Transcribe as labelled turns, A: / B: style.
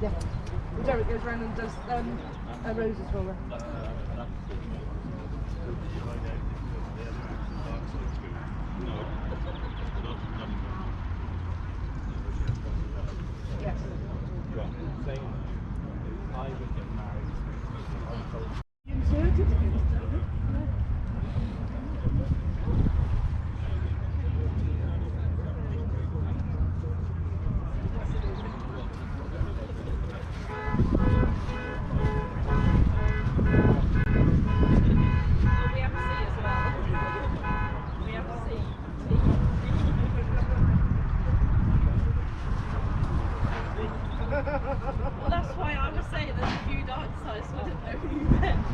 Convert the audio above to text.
A: Yeah. Well, Derek goes around and does roses for her. Yes. You inserted it.
B: Well, that's why I was saying there's a few dark sides, so I didn't know who you meant.